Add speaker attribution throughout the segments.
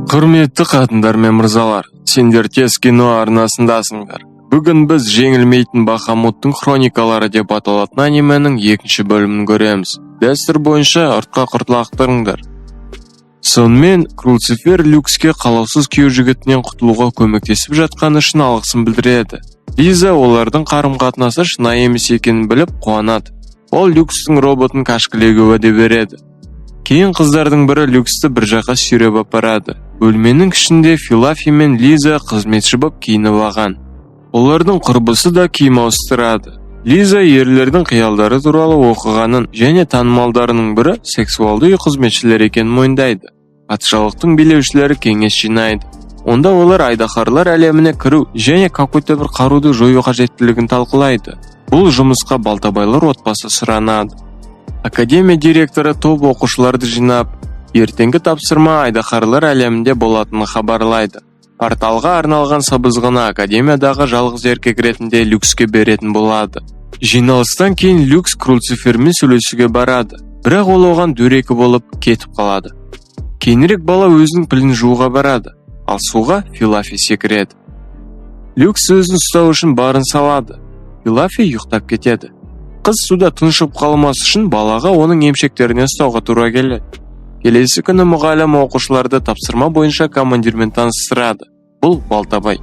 Speaker 1: Құрметті қатындар мен мырзалар, сендер тез кино арнасындасыңдар. Бүгін біз жеңілмейтін Бахамуттың хроникалары деп аталатын анименің екінші бөлімін көреміз. Дәстүр бойынша артқа құртылақтырыңдар. Сонымен Люцифер Люкске қалаусыз күйеу жігітінен құтылуға көмектесіп жатқаны үшін алғысын білдіреді. Лиза олардың қарым-қатынасы шынайы емес екенін біліп қуанады. Ол Люкстің роботын кашкілеуге уәде береді. Кейін қыздардың бірі Люксті бір жаққа сүйреп апарады. Бөлменің ішінде Филафи мен Лиза қызметші боп киініп алған. Олардың құрбысы да киім ауыстырады. Лиза ерлердің қиялдары туралы оқығанын және танымалдарының бірі сексуалды үй қызметшілер екенін мойындайды. Патшалықтың билеушілері кеңес жинайды. Онда олар айдаһарлар әлеміне кіру және какой-то бір қаруды жою қажеттілігін талқылайды. Бұл жұмысқа Балтабайлар отбасы сұранады. Академия директоры топ оқушыларды жинап, ертеңгі тапсырма айдаһарлар әлемінде болатынын хабарлайды. Порталға арналған сыбызғыны академиядағы жалғыз еркек ретінде Люкске беретін болады. Жиналыстан кейін Люкс Люцифермен сөйлесуге барады, бірақ ол оған дөрекі болып кетіп қалады. Кейінірек бала өзінің пілін жууға барады, ал суға Филафи секіреді. Люкс өзін ұстау үшін барын салады. Филафи ұйықтап кетеді. Қыз суда тұншып қалмас үшін балаға оның емшектеріне ұстауға тура келеді. Келесі күні мұғалім оқушыларды тапсырма бойынша командирмен таныстырады. Бұл Балтабай.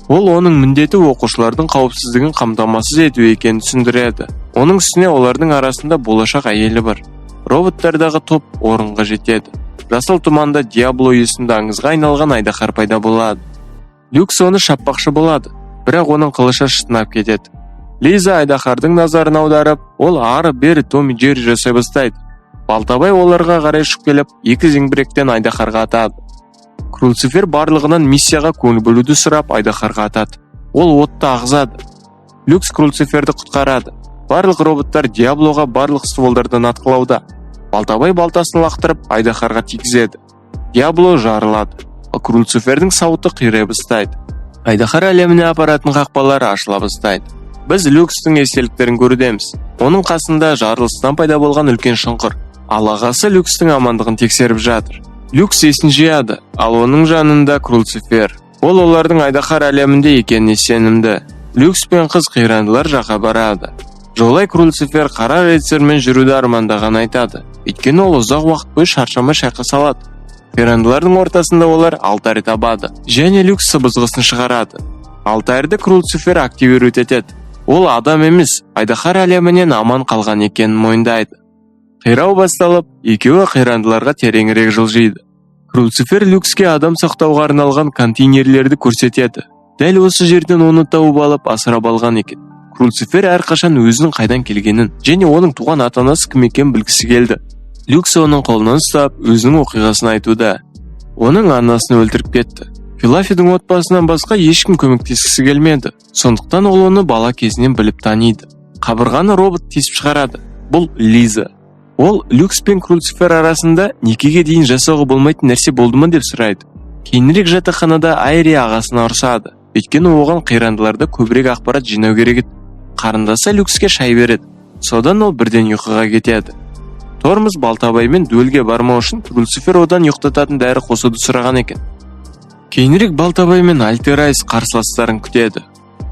Speaker 1: Ол оның міндеті оқушылардың қауіпсіздігін қамтамасыз ету екенін түсіндіреді. Оның үстіне олардың арасында болашақ әйелі бар. Роботтардағы топ орынға жетеді. Жасыл тұманда Диабло есімді аңызға айналған айдаһар пайда болады. Люкс оны шаппақшы болады, бірақ оның қылышы шытынап кетеді. Лиза айдаһардың назарын аударып, ол ары-бері Том и Джерри жасай бастайды. Балтабай оларға қарай ұшып келіп, екі зеңбіректен айдаһарға атады. Люцифер барлығынан миссияға көңіл бөлуді сұрап айдаһарға атады. Ол отты ағызады. Люкс Люциферді құтқарады. Барлық роботтар Диаблоға барлық стволдардан атқылауда. Балтабай балтасын лақтырып айдаһарға тигізеді. Диабло жарылады. Люцифердің сауыты қирай бастайды. Айдаһар әлеміне апаратын қақпалары ашыла бастайды. Біз Люкстің естеліктерін көрудеміз. Оның қасында жарылыстан пайда болған үлкен шұңқыр. Ал ағасы Люкстің амандығын тексеріп жатыр. Люкс есін жияды, ал оның жанында Люцифер. Ол олардың айдаһар әлемінде екеніне сенімді. Люкс пен қыз қирандылар жаққа барады. Жолай Люцифер қара рыцармен жүруді армандаған айтады. Өйткені ол ұзақ уақыт бойы шаршамай шайқаса алады. Қирандылардың ортасында олар алтарь табады, және Люкс сыбызғысын шығарады. Алтарьды Люцифер активировать етеді. Ол адам емес, айдаһар әлемінен аман қалған екенін мойындайды. Қирау басталып, екеуі қирандыларға тереңірек жылжиды. Люцифер Люкске адам сақтауға арналған контейнерлерді көрсетеді. Дәл осы жерден оны тауып алып асырап алған екен. Люцифер әрқашан өзінің қайдан келгенін және оның туған ата-анасы кім екенін білгісі келді. Люкс оның қолынан ұстап, өзінің оқиғасын айтуда. Оның анасын өлтіріп кетті. Филафидің отбасынан басқа ешкім көмектескісі келмеді. Сондықтан ол оны бала кезінен біліп таниды. Қабырғаны робот тесіп шығарады. Бұл Лиза. Ол Люкс пен Люцифер арасында некеге дейін жасауға болмайтын нәрсе болды ма деп сұрайды. Кейінірек жатақханада Айри ағасына ұрсады. Өйткені оған қирандыларда көбірек ақпарат жинау керек еді. Қарындасы Люкске шай береді. Содан ол бірден ұйқыға кетеді. Тормоз Балтабаймен дуэльге бармау үшін Люцифер одан ұйықтататын дәрі қосуды сұраған екен. Кейінірек Балтабай мен Альтерайс қарсыластарын күтеді.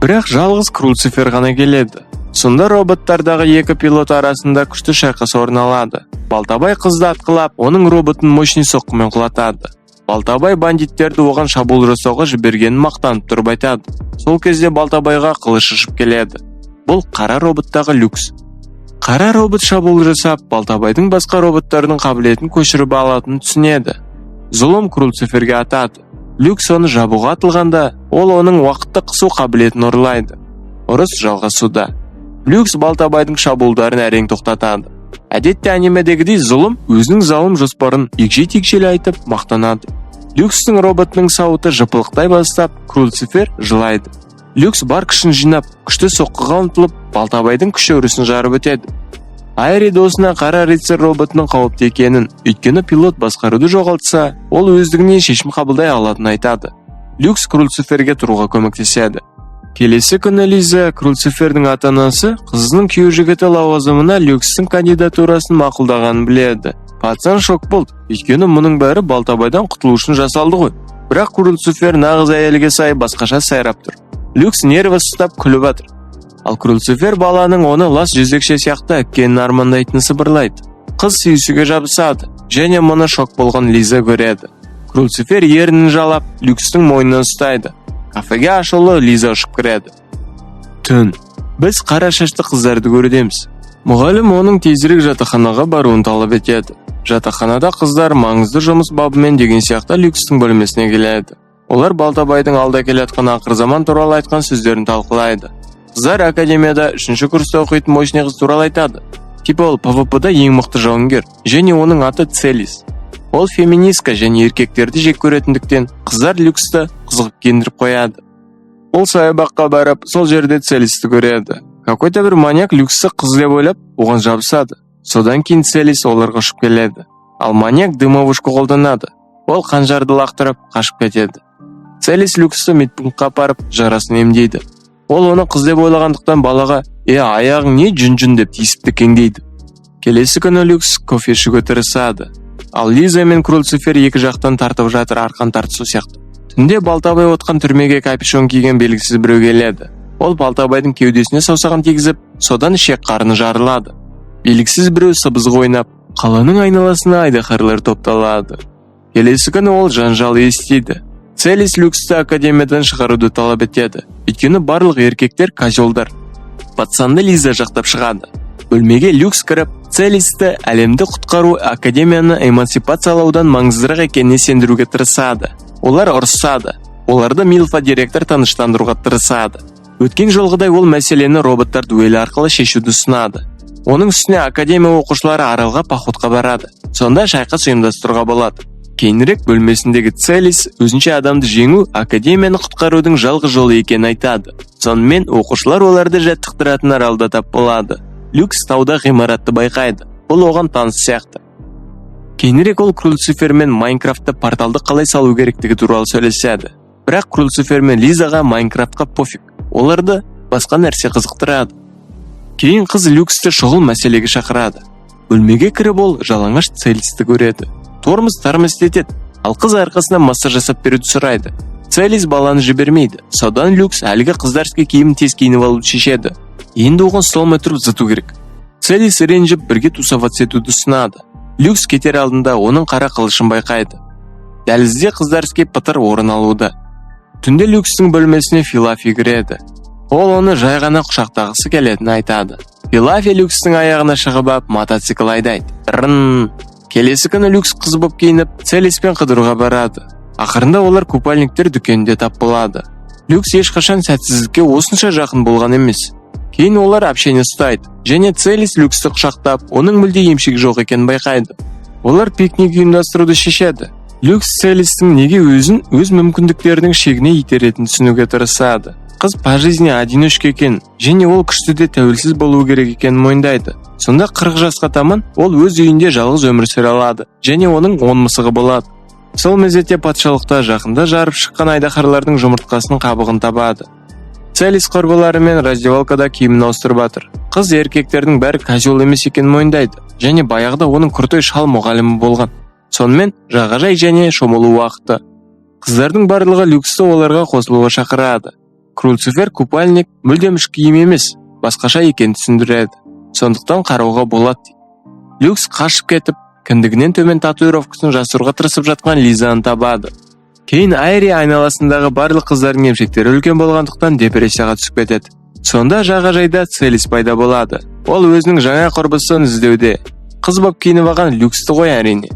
Speaker 1: Бірақ жалғыз Люцифер ғана келеді. Сонда роботтардағы екі пилот арасында күшті шайқас орын алады. Балтабай қызды атқылап, оның роботын мощный соққымен құлатады. Балтабай бандиттерді оған шабуыл жасауға жібергенін мақтанып тұрып айтады. Сол кезде Балтабайға қылыш ұшып келеді. Бұл қара роботтағы Люкс. Қара робот шабуыл жасап, Балтабайдың басқа роботтардың қабілетін көшіріп алатынын түсінеді. Зұлым Люциферге атады. Люкс оны жабуға атылғанда, ол оның уақытты қысу қабілетін ұрлайды. Ұрыс жалғасуда. Люкс Балтабайдың шабуылдарын әрең тоқтатады. Әдетте анимедегідей зұлым өзінің залым жоспарын егжей-тегжейлі айтып мақтанады. Люкстің роботының сауыты жыпылықтай бастап, Люцифер жылайды. Люкс бар күшін жинап, күшті соққыға ұмтылып, Балтабайдың күш өрісін жарып өтеді. Айри досына қара рыцарь роботының қауіпті екенін, өйткені пилот басқаруды жоғалтса, ол өздігінен шешім қабылдай алатынын айтады. Люкс Люциферге тұруға көмектеседі. Келесі күні Лиза Люцифердің ата-анасы қызының күйеу жігіті лауазымына Люкстің кандидатурасын мақұлдағанын біледі. Пацан шок болды, өйткені мұның бәрі Балтабайдан құтылу үшін жасалды ғой. Бірақ Люцифер нағыз әйелге сай басқаша сайрап тұр. Люкс нерві ұстап күліп жатыр. Ал Люцифер баланың оны лас жүзекше сияқты әпкенін армандайтынын сыбырлайды. Қыз сүйісуге жабысады, және мұны шок болған Лиза көреді. Люцифер ернін жалап, Люкстің мойнынан ұстайды. Кафеге ашулы Лиза ұшып кіреді. Түн. Біз қара шашты қыздарды көредеміз. Мұғалім оның тезірек жатақханаға баруын талап етеді. Жатақханада қыздар маңызды жұмыс бабымен деген сияқты Люкстің бөлмесіне келеді. Олар Балтабайдың алда келатқан ақыр заман туралы айтқан сөздерін талқылайды. Қыздар академияда 3-ші курста оқитын мощный қыз туралы айтады. Типа ол ПВП-да ең мықты жауынгер, және оның аты Целис. Ол феминистка және еркектерді жек көретіндіктен қыздар Люксті қызығып киіндіріп қояды. Ол саябаққа барып, сол жерде Целисті көреді. Какой-то бір маньяк Люксті қыз деп ойлап, оған жабысады. Содан кейін Целис оларға ұшып келеді. Ал маньяк дымовушку қолданады. Ол қанжарды лақтырып, қашып кетеді. Целис Люксті медпунктқа апарып, жарасын емдейді. Ол оны қыз деп ойлағандықтан балаға, аяғың не жүн деп тиісіпті кеңдейді. Келесі күні Люкс кофе ішуге тырысады. Ал Лиза мен Люцифер екі жақтан тартып жатыр, арқан тартысу сияқты. Түнде Балтабай отқан түрмеге капюшон киген белгісіз біреу келеді. Ол Балтабайдың кеудесіне саусағын тигізіп, содан ішек қарны жарылады. Белгісіз біреу сыбызғы ойнап, қаланың айналасына айдаһарлар топталады. Келесі күні ол жанжал естиді. Целис Люксті академиядан шығаруды талап етеді. Өйткені барлық еркектер козелдар. Пацанды Лиза жақтап шығады. Бөлмеге Люкс кіріп, Целисті әлемді құтқару академияны эмансипациялаудан маңыздырақ екеніне сендіруге тырысады. Олар ұрысады. Оларды Милфа директор таныштандыруға тырысады. Өткен жолғыдай ол мәселені роботтар дуэлі арқылы шешуді ұсынады. Оның үстіне академия оқушылары аралға походқа барады. Сонда шайқас ұйымдастыруға болады. Кейінірек бөлмесіндегі Целис өзінше адамды жеңу академияны құтқарудың жалғыз жолы екенін айтады. Сонымен оқушылар оларды жаттықтыратын аралда тап болады. Люкс тауда ғимаратты байқайды. Бұл оған таныс сияқты. Кейінірек ол Люцифер мен Майнкрафтта порталды қалай салу керектігі туралы сөйлеседі. Бірақ Люцифер мен Лизаға Майнкрафтқа пофиг. Оларды басқа нәрсе қызықтырады. Кейін қыз Люксті шұғыл мәселеге шақырады. Бөлмеге кіріп ол жалаңаш Целисті көреді. Тормоз етеді, ал қыз арқасына массаж жасап беруді сұрайды. Целис баланы жібермейді. Содан Люкс әлгі қыздарский киімін тез киініп алуды шешеді. Енді оған столмай тұрып зыту керек. Целис ренжіп бірге тусоваться етуді ұсынады. Люкс кетер алдында оның қара қылышын байқайды. Дәлізде қыздарский пытыр орын алуда. Түнде Люкстің бөлмесіне Филафи кіреді. Ол оны жай ғана құшақтағысы келетінін айтады. Филафи Люкстің аяғына шығып ап мотоцикл айдайды. Келесі күні Люкс қыз боп киініп, Целиспен қыдыруға барады. Ақырында олар купальниктер дүкенінде тап болады. Люкс ешқашан сәтсіздікке осынша жақын болған емес. Кейін олар общение ұстайды, және Целис Люксті құшақтап, оның мүлде емшек жоқ екенін байқайды. Олар пикник ұйымдастыруды шешеді. Люкс Целистің неге өзін өз мүмкіндіктерінің шегіне итеретінін түсінуге тырысады. Қыз по жизни одиночка екен, және ол күшті де тәуелсіз болу керек екенін мойындайды. Сонда 40 жасқа таман ол өз үйінде жалғыз өмір сүре алады, және оның 10 мысығы болады. Сол мезетте патшалықта жақында жарып шыққан айдаһарлардың жұмыртқасының қабығын табады. Целис құрбылары мен раздевалкада киімін ауыстырып жатыр. Қыз еркектердің бәрі козел емес екенін мойындайды, және баяғыда оның крутой шал мұғалімі болған. Сонымен жағажай және шомылу уақыты. Қыздардың барлығы Люксті оларға қосылуға шақырады. Люцифер купальник мүлдем іш киім емес, басқаша екенін түсіндіреді. Сондықтан қарауға болады. Люкс қашып кетіп, кіндігінен төмен татуировкасын жасыруға тырысып жатқан Лизаны табады. Кейін Айри айналасындағы барлық қыздардың емшектері үлкен болғандықтан депрессияға түсіп кетеді. Сонда жағажайда Целис пайда болады. Ол өзінің жаңа құрбысын іздеуде. Қыз боп киініп алған Люксті ғой әрине.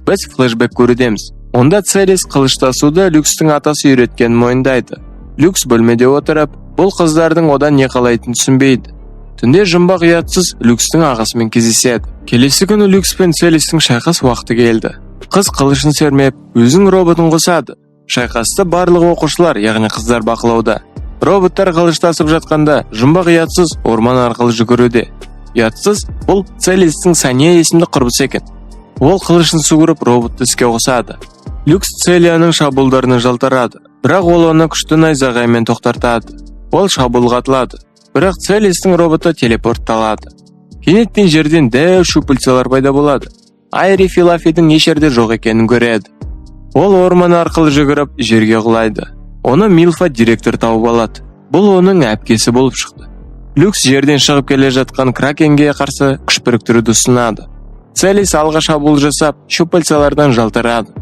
Speaker 1: Біз флешбек көредеміз. Онда Целис қылыштасуды Люкстің атасы үйреткенін мойындайды. Люкс бөлмеде отырып, бұл қыздардың одан не қалайтынын түсінбейді. Түнде жұмбақ ұятсыз Люкстің ағасымен кездеседі. Келесі күні Люкс пен Целистің шайқас уақыты келді. Қыз қылышын сермеп, өзінің роботын қосады. Шайқасты барлық оқушылар, яғни қыздар бақылауда. Роботтар қылыштасып жатқанда, жұмбақ ұятсыз орман арқылы жүгіруде. Ұятсыз бұл Целистің Сания есімді құрбысы екен. Ол қылышын суырып роботты іске қосады. Люкс Целияның шабуылдарына жалтарады, бірақ ол оны күшті найзағаймен тоқтатады. Ол шабуылға атылады, бірақ Целистің роботы телепортталады. Кенеттен жерден дәу шүпілсалар пайда болады. Айри Филафидің еш жерде жоқ екенін көреді. Ол орман арқылы жүгіріп жерге құлайды. Оны Милфа директор тауып алады. Бұл оның әпкесі болып шықты. Люкс жерден шығып келе жатқан Кракенге қарсы күш біріктіруді ұсынады. Целис алға шабуыл жасап, щупальцалардан жалтарады.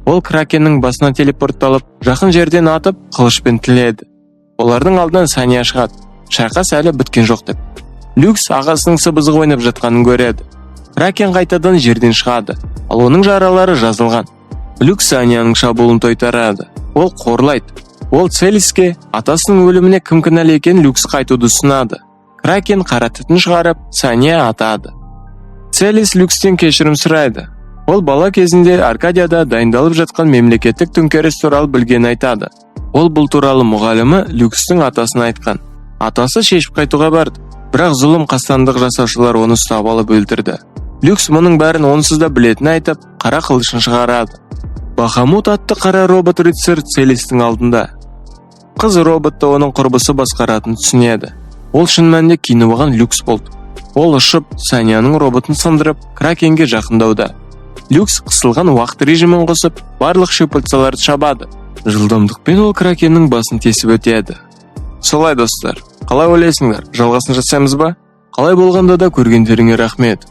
Speaker 1: Ол Кракеннің басына телепортталып, жақын жерден атып, қылышпен тіледі. Олардың алдынан Саня шығады. Шайқас әлі біткен жоқ деп. Люкс ағасының сыбызғы ойнап жатқанын көреді. Кракен қайтадан жерден шығады, ал оның жаралары жазылған. Люкс Саняның шабуылын тойтарады. Ол қорлайды. Ол Целиске атасының өліміне кім кінәлі екенін Люкс қайтуды ұсынады. Кракен қара түтін шығарып, Саня атады. Целис Люкстен кешірім сұрайды. Ол бала кезінде Аркадияда дайындалып жатқан мемлекеттік төңкеріс туралы білгенін айтады. Ол бұл туралы мұғалімі Люкстің атасына айтқан. Атасы шешіп қайтуға барды, бірақ зұлым қастандық жасаушылар оны ұстап алып өлтірді. Люкс мұның бәрін онсыз да білетінін айтып, қара қылышын шығарады. Бахамут атты қара робот-рыцарь Целистің алдында. Қыз роботты оның құрбысы басқаратын түсінеді. Ол шын мәнінде киініп Люкс болды. Ол ұшып, Саняның роботын сындырып, Кракенге жақындауда. Люкс қысылған уақыт режимін қосып, барлық щупальцаларды шабады. Жылдамдықпен ол Кракеннің басын тесіп өтеді. Солай достар, қалай ойлайсыңдар, жалғасын жасаймыз ба? Қалай болғанда да көргендеріңе рахмет.